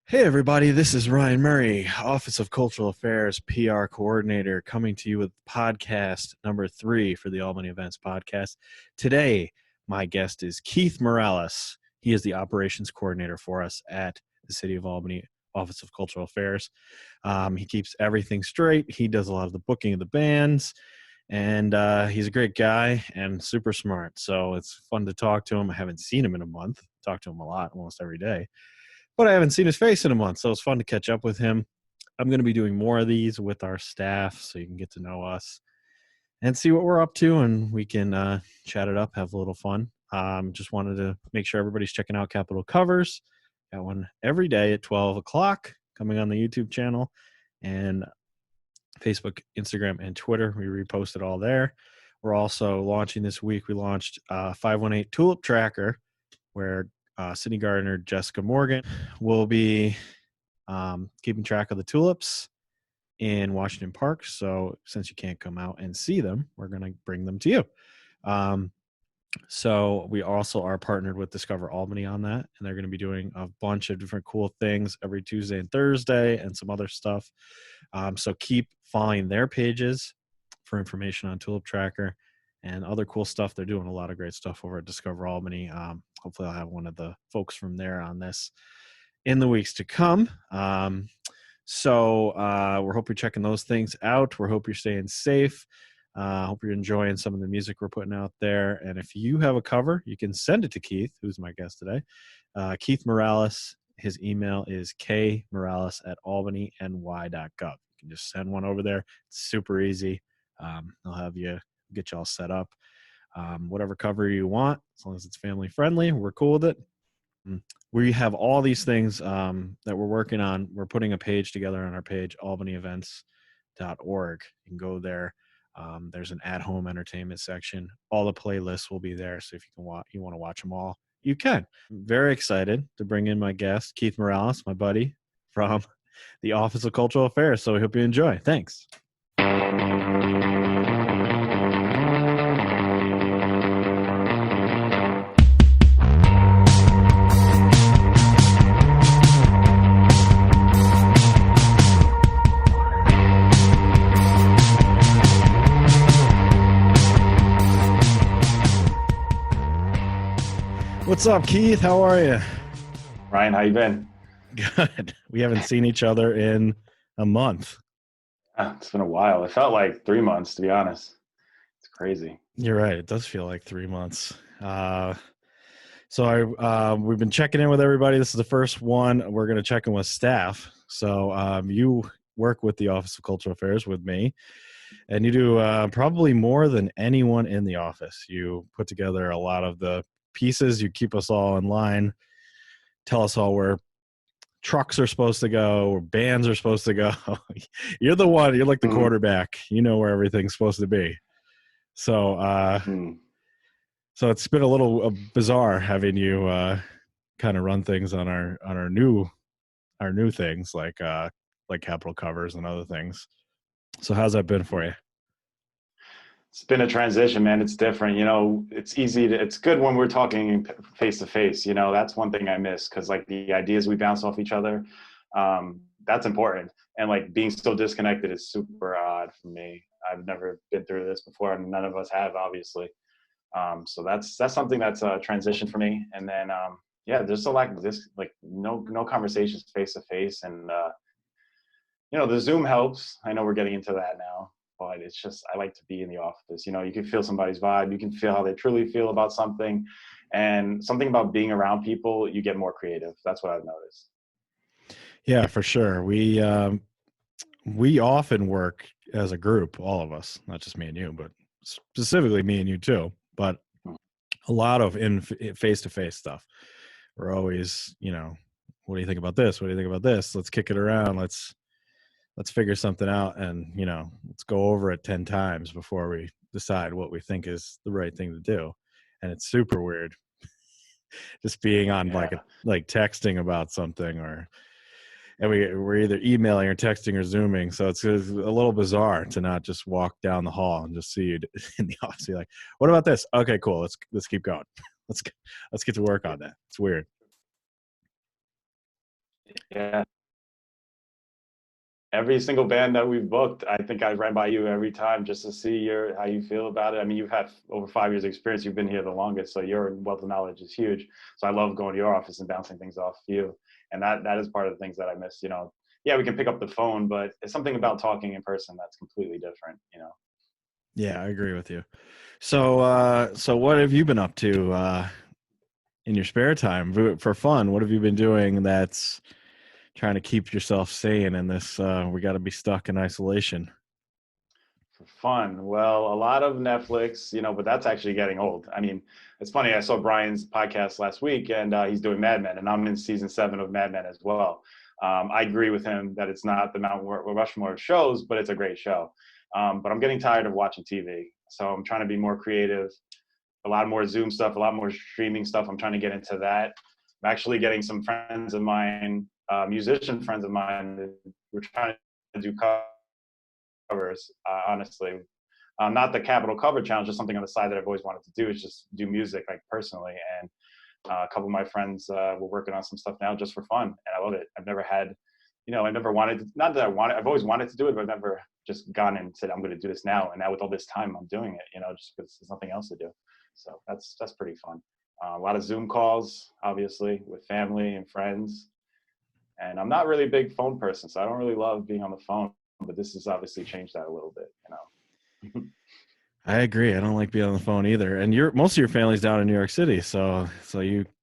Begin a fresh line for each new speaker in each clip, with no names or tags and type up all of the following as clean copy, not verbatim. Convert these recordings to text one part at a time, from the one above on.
Hey everybody, this is Ryan Murray, Office of Cultural Affairs PR Coordinator, coming to you with podcast number 3 for the Albany Events podcast. Today, my guest is Keith Morales. He is the Operations Coordinator for us at the City of Albany Office of Cultural Affairs. He keeps everything straight. He does a lot of the booking of the bands, and he's a great guy and super smart. So it's fun to talk to him. I haven't seen him in a month. Talk to him a lot, almost every day. But I haven't seen his face in a month, so it's fun to catch up with him. I'm going to be doing more of these with our staff so you can get to know us and see what we're up to, and we can chat it up, have a little fun. Just wanted to make sure everybody's checking out Capital Covers. Got one every day at 12 o'clock coming on the YouTube channel and Facebook, Instagram, and Twitter. We repost it all there. We're also launching this week. We launched 518 Tulip Tracker, where City Gardener Jessica Morgan will be keeping track of the tulips in Washington Park. So since you can't come out and see them, we're going to bring them to you. So we also are partnered with Discover Albany on that, and they're going to be doing a bunch of different cool things every Tuesday and Thursday and some other stuff. So keep following their pages for information on Tulip Tracker and other cool stuff. They're doing a lot of great stuff over at Discover Albany. Hopefully I'll have one of the folks from there on this in the weeks to come. So we hope you're checking those things out. We hope you're staying safe. Hope you're enjoying some of the music we're putting out there. And if you have a cover, you can send it to Keith, who's my guest today. Keith Morales. His email is kmorales@albanyny.gov. You can just send one over there. It's super easy. They'll have you get you all set up. Whatever cover you want, as long as it's family friendly, we're cool with it. We have all these things that we're working on. We're putting a page together on our page, albanyevents.org. You can go there. There's an at-home entertainment section. All the playlists will be there, so if you want to watch them all, you can. I'm very excited to bring in my guest, Keith Morales, my buddy from the Office of Cultural Affairs. So we hope you enjoy. Thanks. What's up, Keith? How are you?
Ryan, how you been?
Good. We haven't seen each other in a month.
It's been a while. It felt like 3 months, to be honest. It's crazy.
You're right. It does feel like 3 months. So we've been checking in with everybody. This is the first one. We're going to check in with staff. So you work with the Office of Cultural Affairs with me, and you do probably more than anyone in the office. You put together a lot of the pieces. You keep us all in line. Tell us all where trucks are supposed to go, where bands are supposed to go. You're the one. You're like the quarterback. You know where everything's supposed to be. So, so it's been a little bizarre having you kind of run things on our new things like Capital Covers and other things. So how's that been for you?
It's been a transition, man. It's different. It's good when we're talking face to face. That's one thing I miss, because like the ideas we bounce off each other, that's important. And like being so disconnected is super odd for me. I've never been through this before, and none of us have, obviously. So that's something that's a transition for me. And then there's a lack of this, like no conversations face to face, and the Zoom helps. I know we're getting into that now. But it's just, I like to be in the office. You can feel somebody's vibe. You can feel how they truly feel about something. And something about being around people, you get more creative. That's what I've noticed.
Yeah, for sure. We often work as a group, all of us, not just me and you, but specifically me and you too. But a lot of in face-to-face stuff. We're always, what do you think about this? What do you think about this? Let's kick it around. Let's figure something out, and let's go over it 10 times before we decide what we think is the right thing to do. And it's super weird just being on like texting about something, and we're either emailing or texting or Zooming. So it's a little bizarre to not just walk down the hall and just see you in the office. You're like, what about this? Okay, cool. Let's keep going. Let's get to work on that. It's weird.
Yeah. Every single band that we've booked, I think I ran by you every time just to see how you feel about it. I mean, you've had over 5 years experience. You've been here the longest, so your wealth of knowledge is huge. So I love going to your office and bouncing things off you. And that is part of the things that I miss, Yeah, we can pick up the phone, but it's something about talking in person that's completely different.
Yeah, I agree with you. So what have you been up to in your spare time for fun? What have you been doing that's trying to keep yourself sane in this? We got to be stuck in isolation.
For fun. Well, a lot of Netflix, but that's actually getting old. I mean, it's funny. I saw Brian's podcast last week, and he's doing Mad Men, and I'm in season 7 of Mad Men as well. I agree with him that it's not the Mount Rushmore of shows, but it's a great show. But I'm getting tired of watching TV, so I'm trying to be more creative. A lot more Zoom stuff, a lot more streaming stuff. I'm trying to get into that. I'm actually getting some friends of mine, musician friends of mine. We're trying to do covers, honestly. Not the capital cover challenge, just something on the side that I've always wanted to do is just do music, like personally. And a couple of my friends were working on some stuff now just for fun, and I love it. I've never had, I never wanted to, not that I wanted, I've always wanted to do it, but I've never just gone and said, I'm going to do this now. And now with all this time, I'm doing it, just because there's nothing else to do. So that's pretty fun. A lot of Zoom calls, obviously, with family and friends. And I'm not really a big phone person, so I don't really love being on the phone, but this has obviously changed that a little bit.
I agree. I don't like being on the phone either. And most of your family's down in New York City, so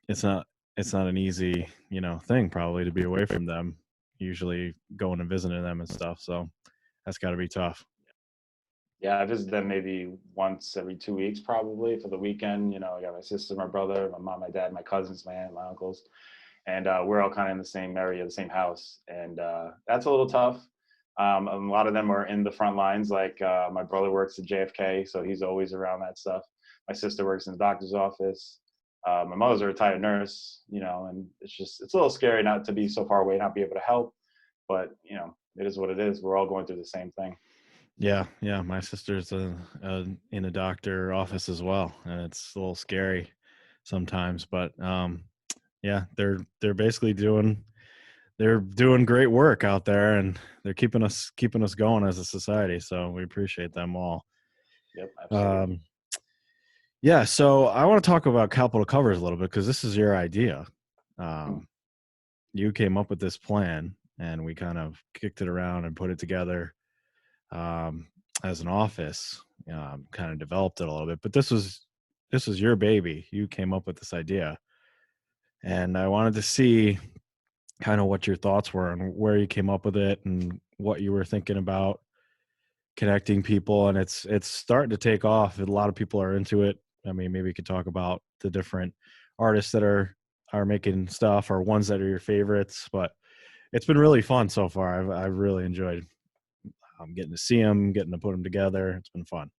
it's not an easy, thing probably to be away from them. Usually going and visiting them and stuff. So that's got to be tough.
Yeah, I visit them maybe once every 2 weeks, probably for the weekend. I got my sister, my brother, my mom, my dad, my cousins, my aunt, my uncles, and we're all kind of in the same area, the same house, and that's a little tough. A lot of them are in the front lines. Like my brother works at JFK, so he's always around that stuff. My sister works in the doctor's office. My mother's a retired nurse, and it's a little scary not to be so far away, not be able to help, but it is what it is. We're all going through the same thing.
Yeah, yeah. My sister's in a doctor office as well, and it's a little scary sometimes. But yeah, they're basically doing great work out there, and they're keeping us going as a society. So we appreciate them all.
Yep, absolutely.
Yeah, so I want to talk about capital covers a little bit because this is your idea. Um, you came up with this plan, and we kind of kicked it around and put it together um, as an office. Kind of developed it a little bit, but this was your baby. You came up with this idea, and I wanted to see kind of what your thoughts were and where you came up with it and what you were thinking about connecting people. And it's starting to take off. A lot of people are into it. I mean, maybe you could talk about the different artists that are making stuff or ones that are your favorites, but it's been really fun so far. I've really enjoyed getting to see them, getting to put them together. It's been fun.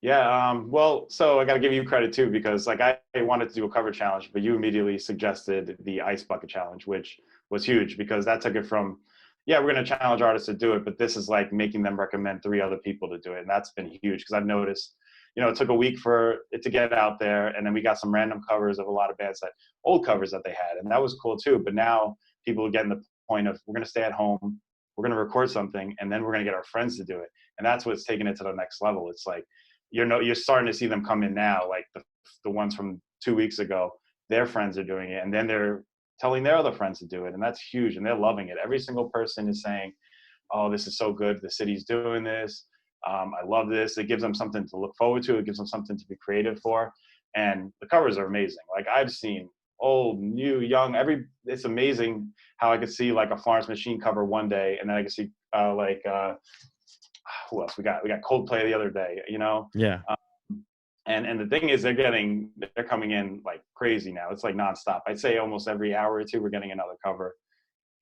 Yeah, well, so I got to give you credit too, because like I wanted to do a cover challenge, but you immediately suggested the ice bucket challenge, which was huge because that took it from, yeah, we're going to challenge artists to do it, but this is like making them recommend 3 other people to do it. And that's been huge because I've noticed, it took a week for it to get out there. And then we got some random covers of a lot of bands old covers that they had. And that was cool too. But now people are getting the point of we're going to stay at home, we're going to record something, and then we're going to get our friends to do it. And that's what's taking it to the next level. It's like, you're starting to see them come in now, like the ones from 2 weeks ago. Their friends are doing it, and then they're telling their other friends to do it, and that's huge. And they're loving it. Every single person is saying, "Oh, this is so good. The city's doing this. I love this." It gives them something to look forward to. It gives them something to be creative for, and the covers are amazing. Like I've seen old, new, young. It's amazing how I could see like a Florence Machine cover one day, and then I could see who else we got Coldplay the other day,
Yeah.
and the thing is they're coming in like crazy now. It's like nonstop. I'd say almost every hour or two we're getting another cover,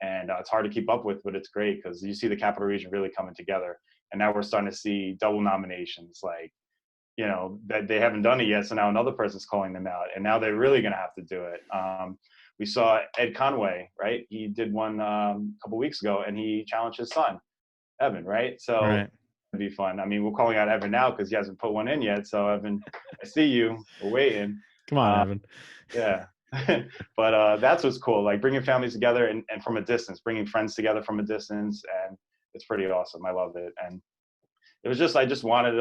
and it's hard to keep up with, but it's great because you see the capital region really coming together. And now we're starting to see double nominations, like that they haven't done it yet, so now another person's calling them out, and now they're really going to have to do it. We saw Ed Conway, right? He did one a couple weeks ago, and he challenged his son Evan, right? So
Right.
it'd be fun. I mean, we're calling out Evan now because he hasn't put one in yet. So Evan, I see you. We're waiting.
Come on,
Uh,
Evan.
yeah. But that's what's cool, like bringing families together and from a distance, bringing friends together from a distance. And it's pretty awesome. I love it. And it was just, I just wanted,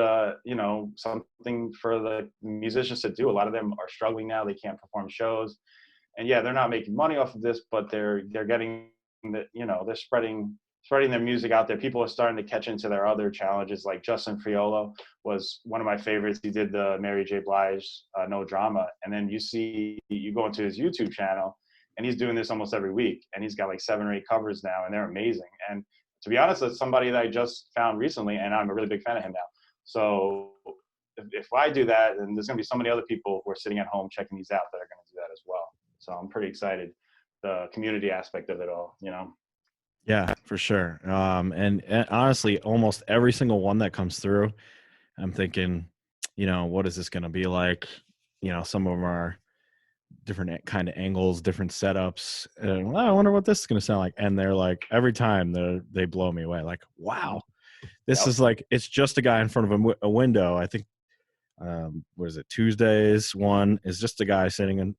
something for the musicians to do. A lot of them are struggling now. They can't perform shows. And yeah, they're not making money off of this, but they're getting they're spreading their music out there. People are starting to catch into their other challenges. Like Justin Friolo was one of my favorites. He did the Mary J. Blige No Drama, and then you go into his YouTube channel, and he's doing this almost every week, and he's got like 7 or 8 covers now, and they're amazing. And to be honest, that's somebody that I just found recently, and I'm a really big fan of him now. So if I do that, then there's going to be so many other people who are sitting at home checking these out that are going to do that as well. So I'm pretty excited. The community aspect of it all,
Yeah, for sure. And honestly, almost every single one that comes through, I'm thinking, what is this going to be like? Some of them are different kind of angles, different setups. And well, I wonder what this is going to sound like. And they're like, every time they blow me away. Like, wow, this is like, it's just a guy in front of a window. I think, what is it? Tuesdays one is just a guy sitting and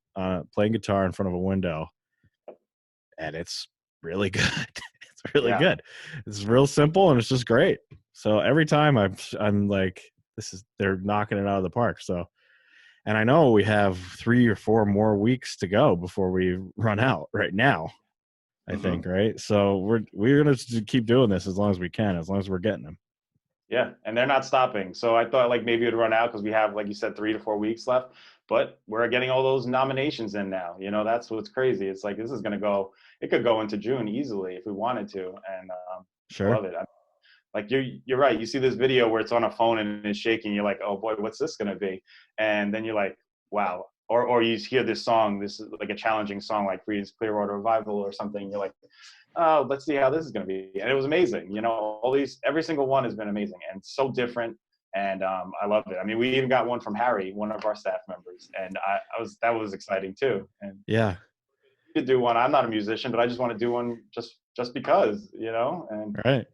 playing guitar in front of a window. And it's really good. It's really good. It's real simple and it's just great. So every time I'm like, they're knocking it out of the park. So, and I know we have 3 or 4 more weeks to go before we run out right now, I think, right? So we're going to keep doing this as long as we can, as long as we're getting them.
Yeah, and they're not stopping. So I thought like maybe it'd run out because we have, like you said, 3 to 4 weeks left. But we're getting all those nominations in now. That's what's crazy. It's like this is going to go. It could go into June easily if we wanted to, and
sure.
I love it. Like you're right. You see this video where it's on a phone and it's shaking. You're like, oh boy, what's this going to be? And then you're like, wow. Or you hear this song. This is like a challenging song, like Creedence Clearwater Revival or something. You're like, oh, let's see how this is going to be. And it was amazing. Every single one has been amazing and so different. And I loved it. I mean, we even got one from Harry, one of our staff members, and that was exciting too. And
yeah,
to do one. I'm not a musician, but I just want to do one just because, and
right.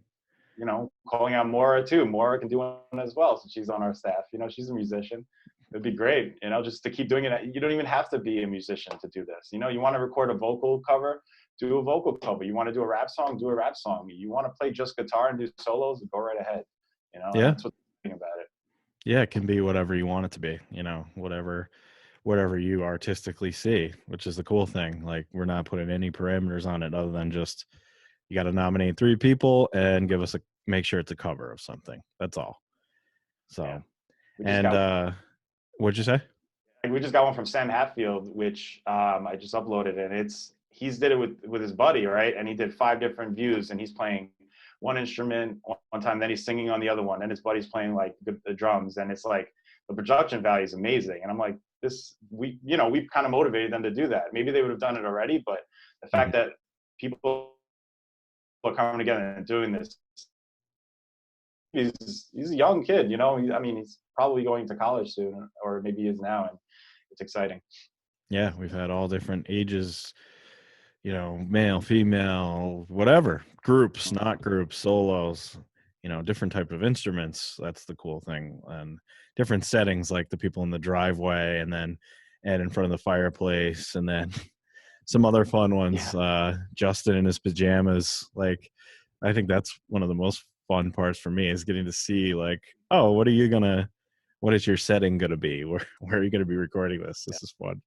Calling out Maura too. Maura can do one as well since she's on our staff. She's a musician. It'd be great, just to keep doing it. You don't even have to be a musician to do this. You want to record a vocal cover, do a vocal cover. You want to do a rap song, do a rap song. You want to play just guitar and do solos, go right ahead.
Yeah.
That's what's the thing about it.
Yeah, it can be whatever you want it to be, whatever you artistically see, which is the cool thing. Like, we're not putting any parameters on it other than just, you got to nominate 3 people and make sure it's a cover of something. That's all. So, and what'd you say?
We just got one from Sam Hatfield, which I just uploaded, and he's did it with his buddy, right? And he did 5 different views, and he's playing one instrument one time, then he's singing on the other one, and his buddy's playing like the drums, and it's like the production value is amazing. And I'm like, we've kind of motivated them to do that. Maybe they would have done it already, but the fact that people are coming together and doing this, he's a young kid, I mean, he's probably going to college soon, or maybe he is now, and it's exciting.
Yeah, we've had all different ages, male, female, whatever, groups, not groups, solos, different type of instruments. That's the cool thing. And different settings, like the people in the driveway, and then in front of the fireplace, and then some other fun ones. Yeah. Justin in his pajamas. Like, I think that's one of the most fun parts for me, is getting to see, like, oh, what is your setting going to be? Where are you going to be recording this? This is fun.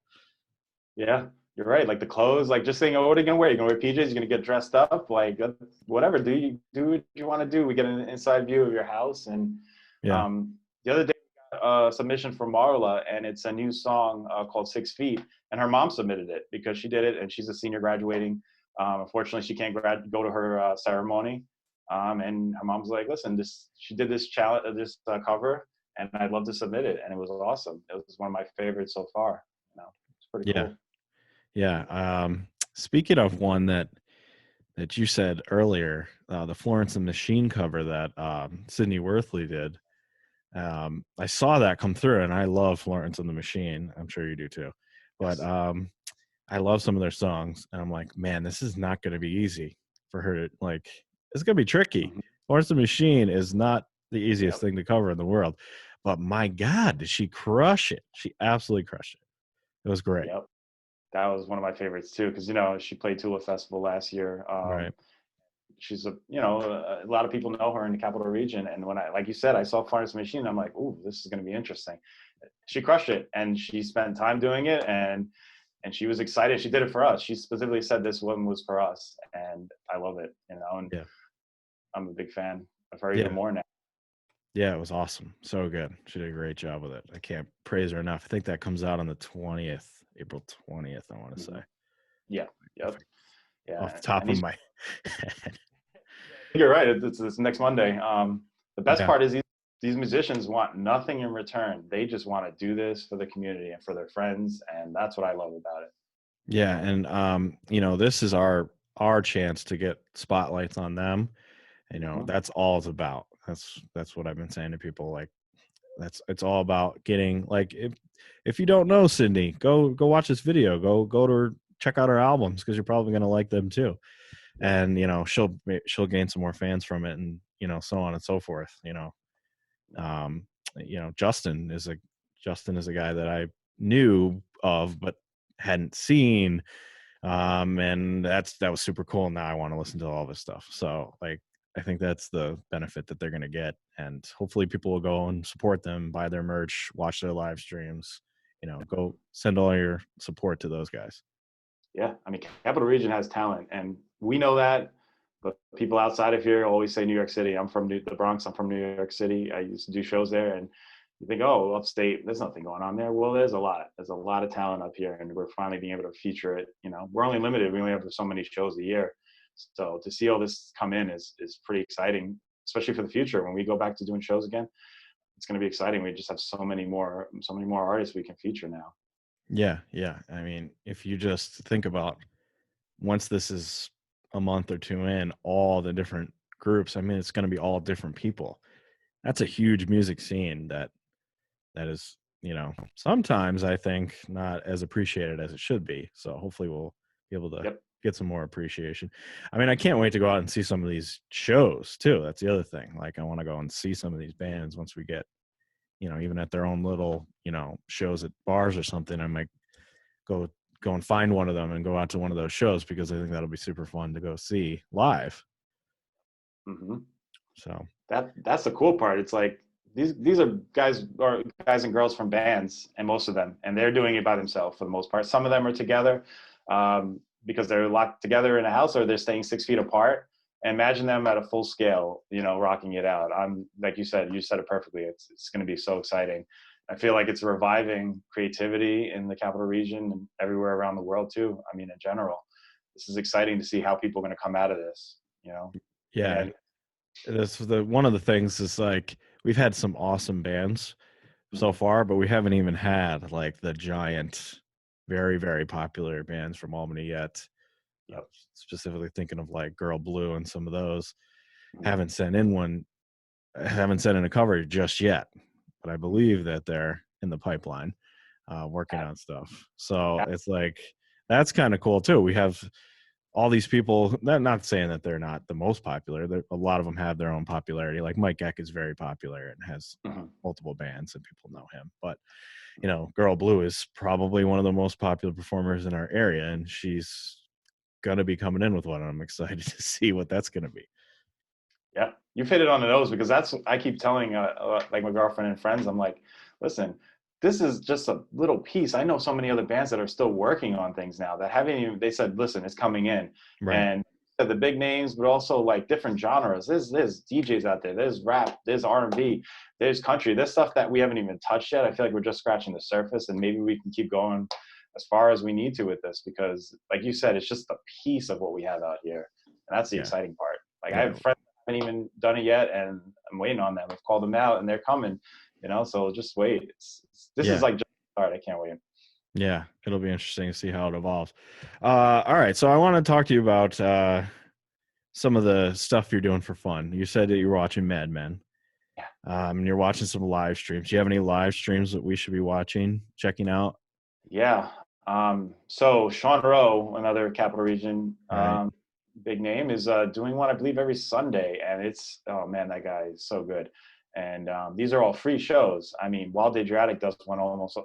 Yeah, you're right. Like the clothes, like just saying, oh, what are you going to wear? You're going to wear PJs? You're going to get dressed up? Like, whatever. Do what you want to do. We get an inside view of your house. And the other day, we got a submission from Marla, and it's a new song called 6 Feet. And her mom submitted it because she did it, and she's a senior graduating. Unfortunately, she can't go to her ceremony. And her mom's like, listen, she did this challenge, cover, and I'd love to submit it. And it was awesome. It was one of my favorites so far. It's pretty cool.
Yeah. Speaking of one that you said earlier, the Florence and the Machine cover that Sydney Worthley did, I saw that come through, and I love Florence and the Machine. I'm sure you do too. But I love some of their songs, and I'm like, man, this is not going to be easy for her to, like, it's going to be tricky. Mm-hmm. Florence and the Machine is not the easiest thing to cover in the world. But my God, did she crush it? She absolutely crushed it. It was great.
Yep. That was one of my favorites too, because she played Tula Festival last year.
Right.
She's a lot of people know her in the capital region, and when like you said, I saw Florence Machine, I'm like, ooh, this is going to be interesting. She crushed it, and she spent time doing it, and she was excited. She did it for us. She specifically said this one was for us, and I love it. And
Yeah.
I'm a big fan of her even
Yeah.
more now.
Yeah, it was awesome. So good. She did a great job with it. I can't praise her enough. I think that comes out on the 20th, April 20th, I want to
Mm-hmm.
say.
Yeah.
If
Yep.
off the
Yeah.
top
And
of
these,
my head.
you're right. It's next Monday. The best
Yeah.
part is these musicians want nothing in return. They just want to do this for the community and for their friends, and that's what I love about it.
Yeah, and this is our chance to get spotlights on them.
Mhm.
That's all it's about. That's what I've been saying to people. Like, it's all about getting, like, if you don't know Sydney, go watch this video. Go to her, check out her albums, because you're probably gonna like them too.
Yep.
And she'll gain some more fans from it, and so on and so forth. Um, Justin is a guy that I knew of but hadn't seen, and that was super cool. Now I want to listen to all this stuff. So, like, I think that's the benefit that they're going to get, and hopefully people will go and support them, buy their merch, watch their live streams. Go send all your support to those guys.
Yeah, I mean, Capital Region has talent, and we know that. But people outside of here always say New York City. I'm from the Bronx. I'm from New York City. I used to do shows there, and you think, oh, upstate, there's nothing going on there. Well, there's a lot. There's a lot of talent up here, and we're finally being able to feature it. We're only limited. We only have so many shows a year, so to see all this come in is pretty exciting, especially for the future when we go back to doing shows again. It's going to be exciting. We just have so many more artists we can feature now.
Yeah, yeah. I mean, if you just think about, once this is a month or two in, all the different groups, I mean, it's going to be all different people. That's a huge music scene that is, sometimes I think not as appreciated as it should be. So hopefully we'll be able to
Yep.
get some more appreciation. I mean, I can't wait to go out and see some of these shows too. That's the other thing. Like, I want to go and see some of these bands once we get, even at their own little, shows at bars or something. I might go and find one of them and go out to one of those shows, because I think that'll be super fun to go see live.
Mm-hmm.
So
That's the cool part. It's like these are guys and girls from bands, and most of them, and they're doing it by themselves for the most part. Some of them are together because they're locked together in a house, or they're staying 6 feet apart. And imagine them at a full scale, rocking it out. I'm like you said it perfectly. It's going to be so exciting. I feel like it's reviving creativity in the capital region and everywhere around the world too. I mean, in general, this is exciting to see how people are going to come out of this.
yeah,
Yeah.
that's one of the things is, like, we've had some awesome bands so
Mhm.
far, but we haven't even had, like, the giant, very, very popular bands from Albany yet. Uh,
Yep.
Specifically thinking of, like, Girl Blue and some of those.
Mhm.
Haven't sent in a cover just yet, but I believe that they're in the pipeline, working on stuff. So it's like, that's kind of cool too. We have all these people, not saying that they're not the most popular. A lot of them have their own popularity. Like, Mike Eck is very popular and has
Mhm.
multiple bands and people know him. But, Girl Blue is probably one of the most popular performers in our area, and she's going to be coming in with one. And I'm excited to see what that's going to be.
Yeah, you've hit it on the nose, because that's I keep telling like my girlfriend and friends. I'm like, listen, this is just a little piece. I know so many other bands that are still working on things now that haven't even. They said, listen, it's coming in,
Right.
and the big names, but also like different genres. There's DJs out there. There's rap. There's R&B. There's country. There's stuff that we haven't even touched yet. I feel like we're just scratching the surface, and maybe we can keep going as far as we need to with this, because, like you said, it's just a piece of what we have out here, and that's the
Yeah.
exciting part. Like, I
Yeah.
have friends haven't even done it yet, and I'm waiting on them. I've called them out, and they're coming. So just wait. This is
Yeah.
like just start. I can't wait.
Yeah, it'll be interesting to see how it evolves. All right, so I want to talk to you about some of the stuff you're doing for fun. You said that you're watching Mad Men,
Yeah.
and you're watching some live streams. Do you have any live streams that we should be watching, checking out?
Yeah. So Sean Rowe, another Capital Region
Right.
big name, is doing one, I believe, every Sunday, and it's, oh man, that guy is so good. And these are all free shows. I mean, Wild Adriatic does one almost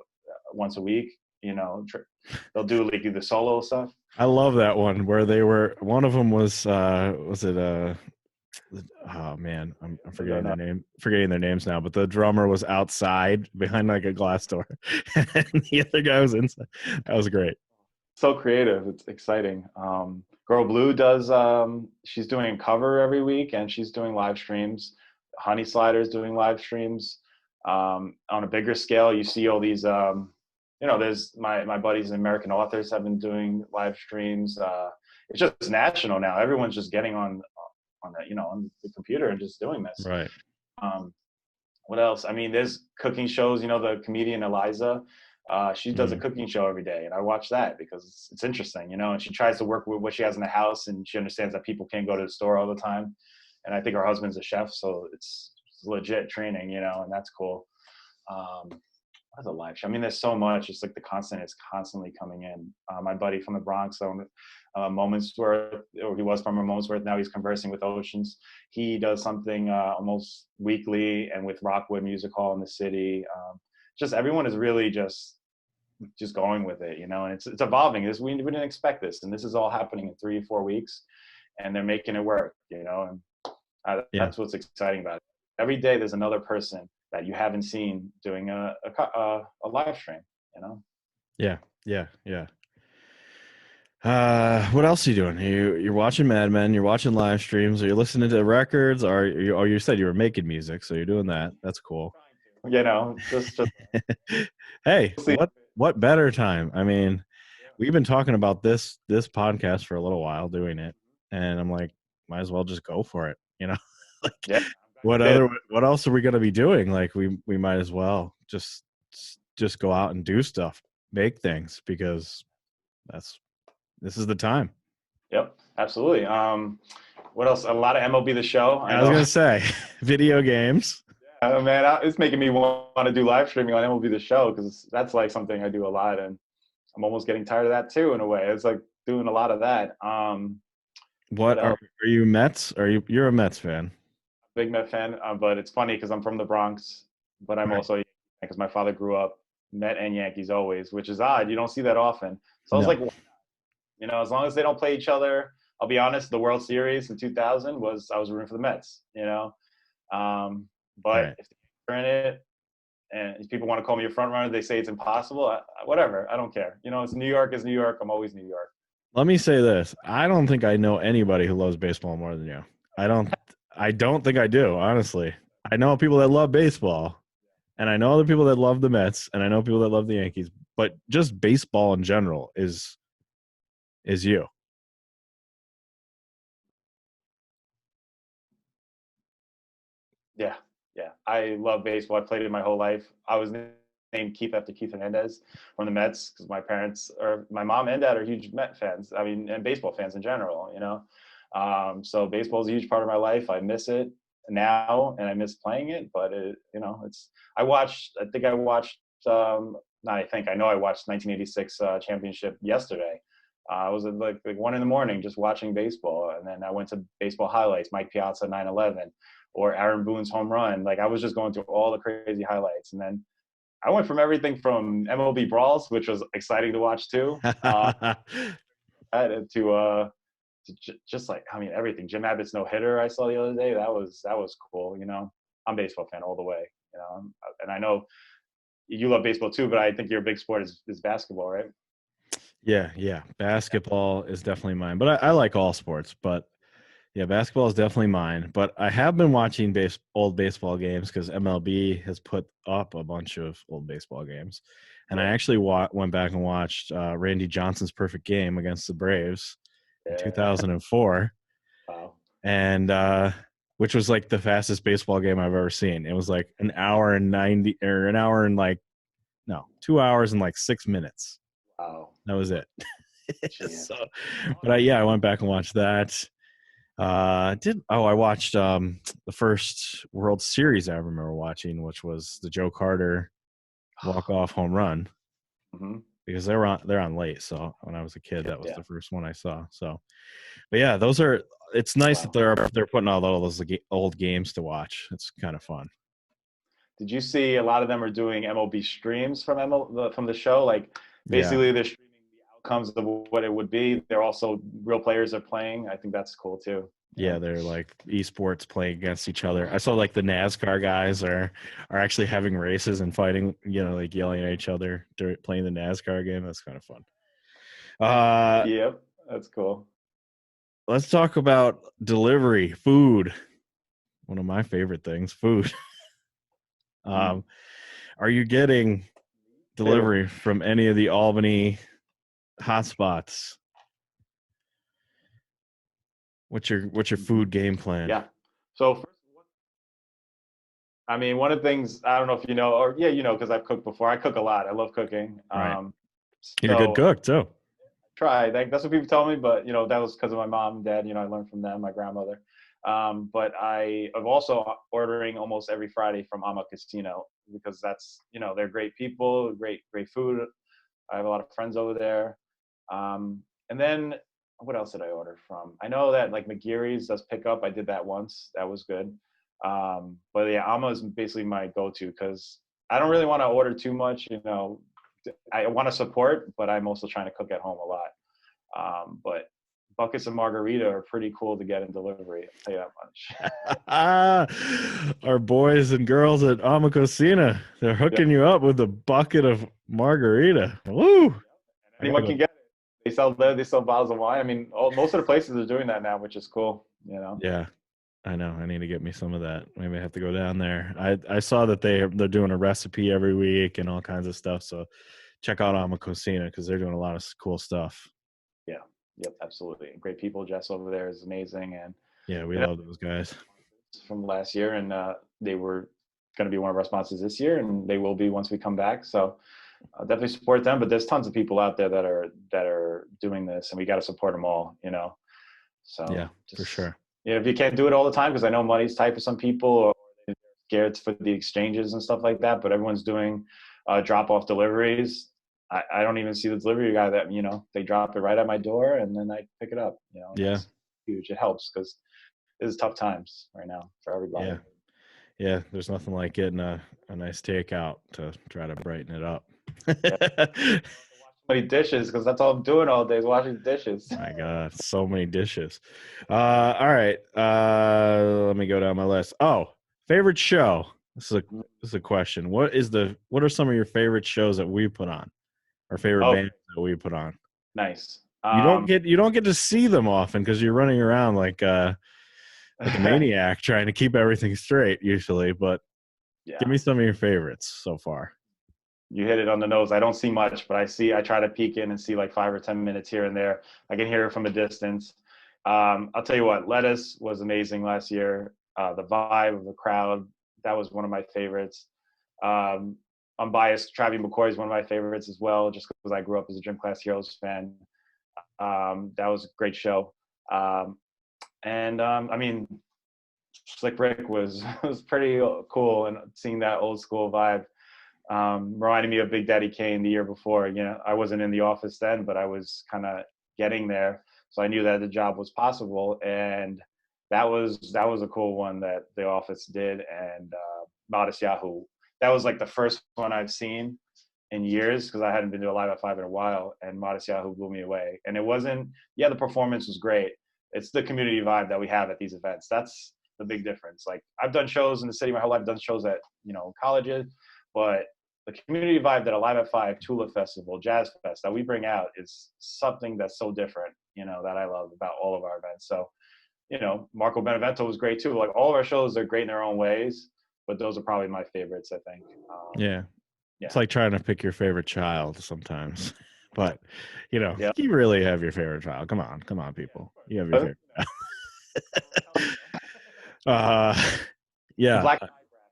once a week. they'll do like the solo stuff.
I love that one where one of them was it oh man, I'm
I don't know.
forgetting their names now, but the drummer was outside behind like a glass door and the other guy was inside. That was great.
So creative. It's exciting. Girl Blue does, she's doing cover every week and she's doing live streams. Honey Slider's doing live streams. On a bigger scale, you see all these, there's my buddies and American authors have been doing live streams. It's just national now. Everyone's just getting on on the computer and just doing this.
Right.
Um, what else? I mean, there's cooking shows. The comedian Eliza, she does a cooking show every day, and I watch that because it's interesting, and she tries to work with what she has in the house, and she understands that people can't go to the store all the time. And I think her husband's a chef, so it's legit training, and that's cool. What's a live show? I mean, there's so much. It's like it's constantly coming in. My buddy from the Bronx, Moments Worth, or he was from a Moments Worth. Now he's conversing with Oceans. He does something almost weekly, and with Rockwood Music Hall in the city. Just everyone is really just going with it, and it's evolving. We didn't expect this, and this is all happening in 3 or 4 weeks, and they're making it work, and that's what's exciting about it. Every day there's another person that you haven't seen doing a live stream,
Yeah. What else are you doing? You're watching Mad Men, you're watching live streams, are you listening to records, or you said you were making music, so you're doing that. That's cool.
Just
Hey, what better time? I mean, we've been talking about this podcast for a little while, doing it, and I'm like, might as well just go for it, like,
yeah.
what else are we going to be doing? Like, we might as well just go out and do stuff, make things, because this is the time.
Yep, absolutely. What else? A lot of MLB The Show.
I was going to say video games.
Man, it's making me want to do live streaming on MLB The Show, because that's like something I do a lot, and I'm almost getting tired of that too, in a way. It's like doing a lot of that.
What are you, Mets? You're a Mets fan?
Big Met fan, but it's funny because I'm from the Bronx, but I'm also, because my father grew up Met and Yankees always, which is odd. You don't see that often. So I was like, as long as they don't play each other. I'll be honest, the World Series in 2000 I was rooting for the Mets, but if they're in it and if people want to call me a front runner, they say it's impossible. Whatever, I don't care. It's New York is New York. I'm always New York.
Let me say this: I don't think I know anybody who loves baseball more than you. I don't think I do, honestly. I know people that love baseball, and I know other people that love the Mets, and I know people that love the Yankees. But just baseball in general is you.
Yeah. I love baseball. I played it my whole life. I was named Keith after Keith Hernandez from the Mets, because my mom and dad are huge Met fans. I mean, and baseball fans in general, So baseball is a huge part of my life. I miss it now, and I miss playing it. But I know I watched 1986 championship yesterday. I was at like 1 a.m. just watching baseball, and then I went to baseball highlights, Mike Piazza 9/11, or Aaron Boone's home run. Like, I was just going through all the crazy highlights, and then I went from everything from MLB brawls, which was exciting to watch too, to just like, I mean, everything. Jim Abbott's no hitter I saw the other day. That was cool. I'm a baseball fan all the way. And I know you love baseball too, but I think your big sport is basketball, right?
Yeah. Basketball is definitely mine, but I like all sports. But yeah, basketball is definitely mine. But I have been watching old baseball games because MLB has put up a bunch of old baseball games, and I actually went back and watched Randy Johnson's perfect game against the Braves in 2004.
Wow.
And which was like the fastest baseball game I've ever seen. It was like 2 hours and like 6 minutes.
Wow.
That was it. So, but I went back and watched that. I watched the first World Series I remember watching, which was the Joe Carter walk-off home run, because they're on late. So when I was a kid, that was the first one I saw. So, but yeah, it's nice that they're putting out all those old games to watch. It's kind of fun.
Did you see a lot of them are doing MLB streams from the show? Like,
Yeah.
basically they're streaming the outcomes of what it would be. They're also real players are playing. I think that's cool too.
Yeah, they're like esports playing against each other. I saw like the NASCAR guys are actually having races and fighting, like yelling at each other during playing the NASCAR game. That's kind of fun.
Yep, that's cool.
Let's talk about delivery, food. One of my favorite things, food.
Mm.
Um, are you getting
Too.
delivery from any of the Albany hotspots? What's your food game plan?
Yeah. So first, I mean, one of the things I don't know if you know, or yeah, because I've cooked before. I cook a lot. I love cooking.
Right. You're a good
So
cook too.
try. That's what people tell me, but that was because of my mom and dad. I learned from them, my grandmother. But I am also ordering almost every Friday from Ama Casino because that's they're great people, great food. I have a lot of friends over there. And then what else did I order from? I know that like McGeary's does pick up. I did that once. That was good. But yeah, Ama is basically my go-to because I don't really want to order too much. I want to support, but I'm also trying to cook at home a lot. But buckets of margarita are pretty cool to get in delivery. I'll tell you that
Ah, our boys and girls at Amacosina, they're
much.
hooking you up with a bucket of margarita. Woo! I gotta
Anyone
go.
can get it. They sell bottles of wine. I mean, most of the places are doing that now, which is cool.
Yeah, I know. I need to get me some of that. Maybe I have to go down there. I saw that they're doing a recipe every week and all kinds of stuff. So check out Amacosina because they're doing a lot of cool stuff.
Yeah. Yep. Absolutely. Great people. Jess over there is amazing, and
Yeah, we
you know,
love those guys.
from last year, and they were going to be one of our sponsors this year, and they will be once we come back. So definitely support them. But there's tons of people out there that are doing this, and we got to support them all. So
Yeah, for
just
sure.
if you can't do it all the time, because I know money's tight for some people, or they're scared for the exchanges and stuff like that. But everyone's doing drop-off deliveries. I don't even see the delivery guy that they drop it right at my door and then I pick it up. And
Yeah,
that's huge. It helps because this is tough times right now for everybody.
yeah, yeah. There's nothing like getting a nice takeout to try to brighten it up.
Yeah, so many dishes because that's all I'm doing all day is washing dishes.
My God, so many dishes. All right. Let me go down my list. Oh, favorite show. This is a question. What are some of your favorite shows that we put on? Our favorite
Oh,
bands that we put on?
nice.
You don't get to see them often because you're running around like a maniac trying to keep everything straight usually, but give
Yeah,
me some of your favorites so far.
you hit it on the nose. I don't see much, but I try to peek in and see like 5 or 10 minutes here and there. I can hear it from a distance. I'll tell you what, Lettuce was amazing last year. The vibe of the crowd, that was one of my favorites. Um, Unbiased, Travis McCoy is one of my favorites as well, just because I grew up as a Gym Class Heroes fan. That was a great show. And I mean, Slick Rick was was pretty cool, and seeing that old school vibe reminded me of Big Daddy Kane the year before. I wasn't in the office then, but I was kind of getting there, so I knew that the job was possible, and that was a cool one that the office did. And Modest Yahoo, that was like the first one I've seen in years because I hadn't been to a live at five in a while, and Modest Yahoo blew me away. And it wasn't, yeah, the performance was great. It's the community vibe that we have at these events. That's the big difference. Like I've done shows in the city my whole life, done shows at colleges, but the community vibe that Alive at Five, Tulip Festival, Jazz Fest that we bring out is something that's so different, that I love about all of our events. So, Marco Benevento was great too. Like all of our shows are great in their own ways, but those are probably my favorites, I think.
Yeah.
Yeah.
It's like trying to pick your favorite child sometimes. But
Yeah.
you really have your favorite child. Come on, people. You have your favorite child. Yeah.
Black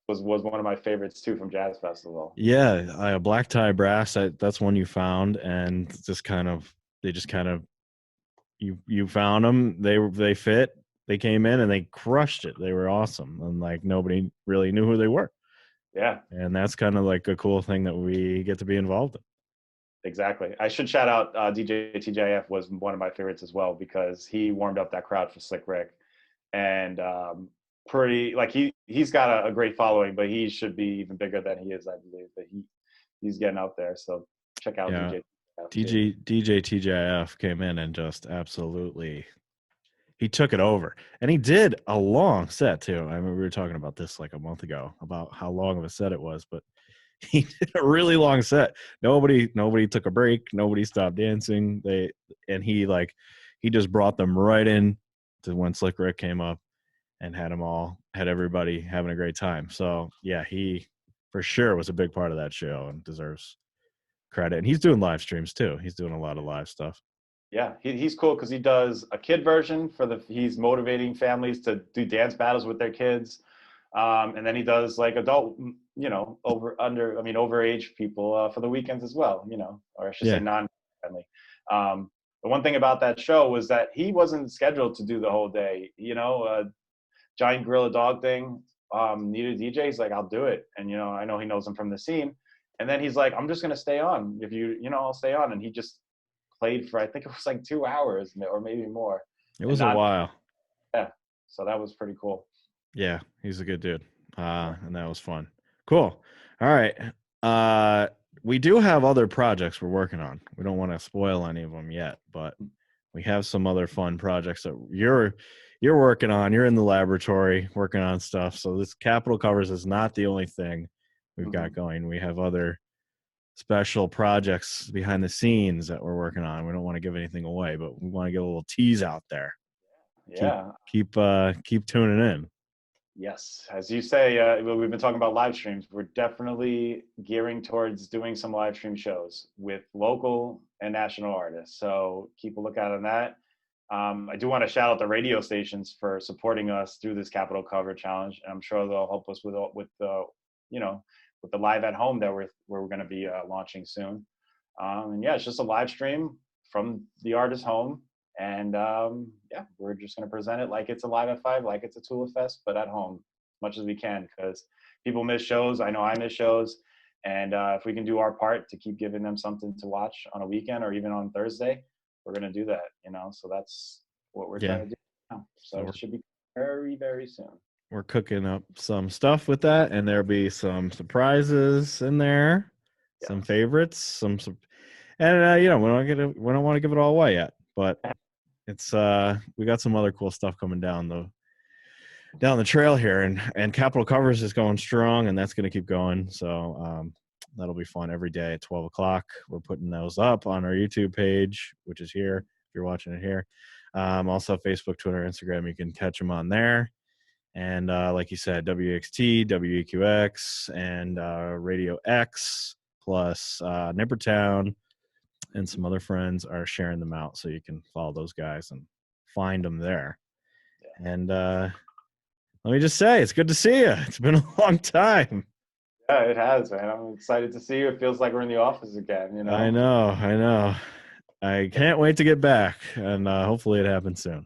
was one of my favorites too from Jazz Festival.
Yeah, black tie brass. That's one you found, and they just kind of you found them. They fit. They came in and they crushed it. They were awesome, and like nobody really knew who they were.
Yeah,
And that's kind of like a cool thing that we get to be involved in.
exactly. I should shout out DJ TJF was one of my favorites as well because he warmed up that crowd for Slick Rick, and pretty like he's got a great following, but he should be even bigger than he is, I believe. But he's getting out there. So check out
Yeah,
DJ.
DJ TJF came in and just absolutely he took it over, and he did a long set too. I mean, we were talking about this like a month ago about how long of a set it was, but he did a really long set. Nobody took a break. Nobody stopped dancing. He just brought them right in to when Slick Rick came up and had everybody having a great time. So yeah, he for sure was a big part of that show and deserves credit. And he's doing live streams too. He's doing a lot of live stuff.
Yeah, he's cool because he does a kid version he's motivating families to do dance battles with their kids. And then he does like adult, overage people for the weekends as well, or I should say non-friendly. The one thing about that show was that he wasn't scheduled to do the whole day, Giant Gorilla Dog thing, needed a DJ. He's like, I'll do it. And, I know he knows him from the scene. And then he's like, I'm just going to stay on. I'll stay on. And he just played for, I think it was like 2 hours or maybe more.
It was a while.
Yeah. So that was pretty cool.
Yeah. He's a good dude. And that was fun. Cool. All right. We do have other projects we're working on. We don't want to spoil any of them yet, but we have some other fun projects that you're working on. You're in the laboratory working on stuff. So this Capital Covers is not the only thing we've got going. We have other special projects behind the scenes that we're working on. We don't want to give anything away, but we want to get a little tease out there.
Yeah.
Keep tuning in.
Yes. As you say, we've been talking about live streams. We're definitely gearing towards doing some live stream shows with local and national artists. So keep a lookout on that. I do want to shout out the radio stations for supporting us through this Capital Cover Challenge. And I'm sure they'll help us with the live at home that we're going to be launching soon. And yeah, it's just a live stream from the artist's home. And we're just going to present it like it's a Live at 5, like it's a Tula Fest, but at home as much as we can, because people miss shows. I know I miss shows. And if we can do our part to keep giving them something to watch on a weekend or even on Thursday, we're going to do that, So that's what we're trying to do now. So it should be very, very soon.
We're cooking up some stuff with that, and there'll be some surprises in there, some favorites, and we don't want to give it all away yet, but it's we got some other cool stuff coming down the trail here, and Capital Covers is going strong, and that's going to keep going. So that'll be fun every day at 12 o'clock. We're putting those up on our YouTube page, which is here if you're watching it here. Also Facebook, Twitter, Instagram, you can catch them on there. And like you said, WXT, WEQX, and Radio X, plus Nippertown, and some other friends are sharing them out. So you can follow those guys and find them there. Yeah. And let me just say, it's good to see you. It's been a long time.
Yeah, it has, man. I'm excited to see you. It feels like we're in the office again,
I know. I can't wait to get back, and hopefully it happens soon.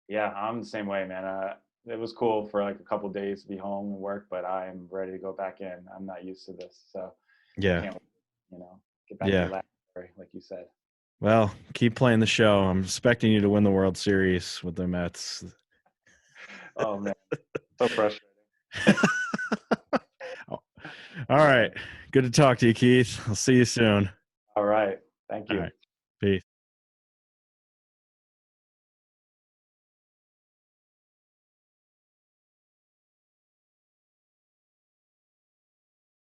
Yeah, I'm the same way, man. It was cool for like a couple of days to be home and work, but I'm ready to go back in. I'm not used to this, so
yeah,
I can't wait, get back to the laboratory, like you said.
Well, keep playing the show. I'm expecting you to win the World Series with the Mets.
Oh man, so frustrating.
All right, good to talk to you, Keith. I'll see you soon.
All right, thank you.
All right. Peace.